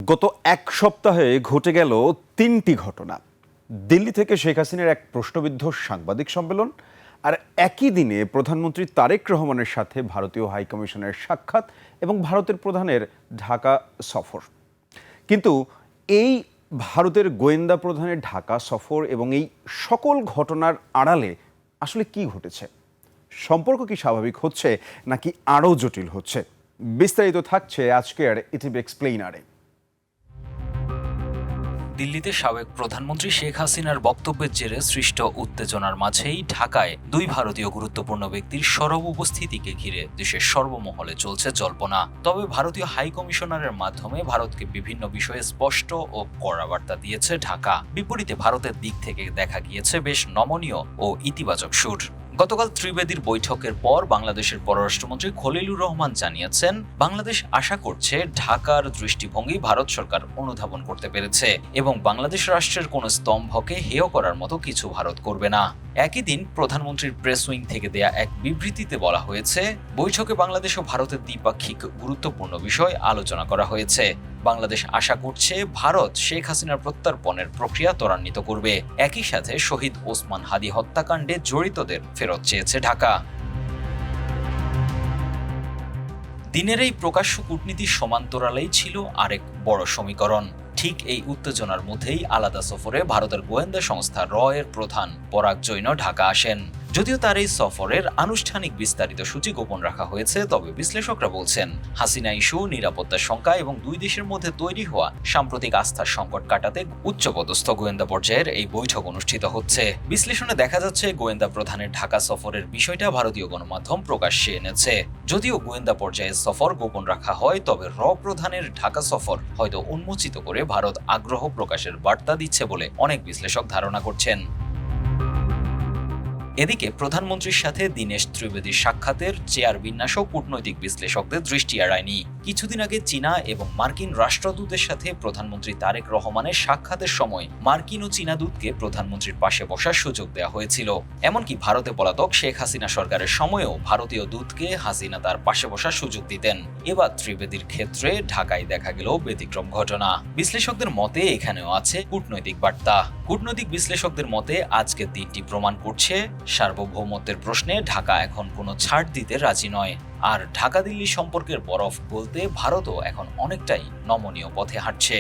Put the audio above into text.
গত এক সপ্তাহে ঘটে গেল তিনটি ঘটনা। দিল্লি থেকে শেখ হাসিনার এক প্রশ্নবিদ্ধ সাংবাদিক সম্মেলন, আর একই দিনে প্রধানমন্ত্রী তারেক রহমানের সাথে ভারতীয় হাইকমিশনের সাক্ষাৎ এবং ভারতের প্রধানের ঢাকা সফর। কিন্তু এই ভারতের গোয়েন্দা প্রধানের ঢাকা সফর এবং এই সকল ঘটনার আড়ালে আসলে কি ঘটেছে? সম্পর্ক কি স্বাভাবিক হচ্ছে নাকি আরও জটিল হচ্ছে? বিস্তারিত থাকছে আজকের ইটিভি এক্সপ্লেইনারে। দিল্লিতে সাবেক প্রধানমন্ত্রী শেখ হাসিনার বক্তব্যের জেরে সৃষ্ট উত্তেজনার মাঝেই ঢাকায় দুই ভারতীয় গুরুত্বপূর্ণ ব্যক্তির সরব উপস্থিতিকে ঘিরে দেশের সর্বমহলে চলছে জল্পনা। তবে ভারতীয় হাই কমিশনারের মাধ্যমে ভারতকে বিভিন্ন বিষয়ে স্পষ্ট ও কড়া বার্তা দিয়েছে ঢাকা। বিপরীতে ভারতের দিক থেকে দেখা গিয়েছে বেশ নমনীয় ও ইতিবাচক সুর। গতকাল ত্রিবেদীর বৈঠকের পর বাংলাদেশের পররাষ্ট্রমন্ত্রী খলিলুর রহমান জানিয়েছেন, বাংলাদেশ আশা করছে ঢাকার দৃষ্টিভঙ্গি ভারত সরকার অনুধাবন করতে পেরেছে এবং বাংলাদেশ রাষ্ট্রের কোনো স্তম্ভকে হেয় করার মতো কিছু ভারত করবে না। একই দিন প্রধানমন্ত্রীর প্রেস উইং থেকে দেয়া এক বিবৃতিতে বলা হয়েছে, বৈঠকে বাংলাদেশ ও ভারতের দ্বিপাক্ষিক গুরুত্বপূর্ণ বিষয় আলোচনা করা হয়েছে। বাংলাদেশ আশা করছে ভারত শেখ হাসিনার প্রত্যর্পণের প্রক্রিয়া ত্বরান্বিত করবে। একই সাথে শহীদ ওসমান হাদি হত্যাকাণ্ডে জড়িতদের ফেরত চেয়েছে ঢাকা। দিনের এই প্রকাশ্য কূটনীতির সমান্তরালেই ছিল আরেক বড় সমীকরণ। ঠিক এই উত্তেজনার মধ্যেই আলাদা সফরে ভারতের গোয়েন্দা সংস্থা র এর প্রধান পরাগ জৈন ঢাকা আসেন। যদিও তার এই সফরের আনুষ্ঠানিক বিস্তারিত সূচি গোপন রাখা হয়েছে, তবে বিশ্লেষকরা বলছেন হাসিনা ইস্যু, নিরাপত্তার শঙ্কা এবং দুই দেশের মধ্যে তৈরি হওয়া সাম্প্রতিক আস্থার সংকট কাটাতে উচ্চপদস্থ গোয়েন্দা পর্যায়ের এই বৈঠক অনুষ্ঠিত হচ্ছে। বিশ্লেষণে দেখা যাচ্ছে গোয়েন্দা প্রধানের ঢাকা সফরের বিষয়টা ভারতীয় গণমাধ্যম প্রকাশ্যে এনেছে। যদিও গোয়েন্দা পর্যায়ের সফর গোপন রাখা হয়, তবে র প্রধানের ঢাকা সফর হয়তো উন্মোচিত করে ভারত আগ্রহ প্রকাশের বার্তা দিচ্ছে বলে অনেক বিশ্লেষক ধারণা করছেন। এদিকে প্রধানমন্ত্রীর সাথে দীনেশ ত্রিবেদীর সাক্ষাতের চেয়ার বিন্যাসও কূটনৈতিক বিশ্লেষকদের দৃষ্টি এড়ায়নি। কিছুদিন আগে চীনা এবং মার্কিন রাষ্ট্রদূতের সাথে প্রধানমন্ত্রী তারেক রহমানের সাক্ষাতের সময় মার্কিন ও চীনা দূতকে প্রধানমন্ত্রীর পাশে বসার সুযোগ দেওয়া হয়েছিল। এমনকি ভারতে পলাতক শেখ হাসিনা সরকারের সময়েও ভারতীয় দূতকে হাসিনা তার পাশে বসার সুযোগ দিতেন। এবার ত্রিবেদীর ক্ষেত্রে ঢাকায় দেখা গেল ব্যতিক্রম ঘটনা। বিশ্লেষকদের মতে এখানেও আছে কূটনৈতিক বার্তা। কূটনৈতিক বিশ্লেষকদের মতে আজকের দিনটি প্রমাণ করছে সার্বভৌমত্বের প্রশ্নে ঢাকা এখন কোনো ছাড় দিতে রাজি নয়। আর ঢাকা দিল্লি সম্পর্কের বরফ গলতে ভারতও এখন অনেকটাই নমনীয় পথে হাঁটছে।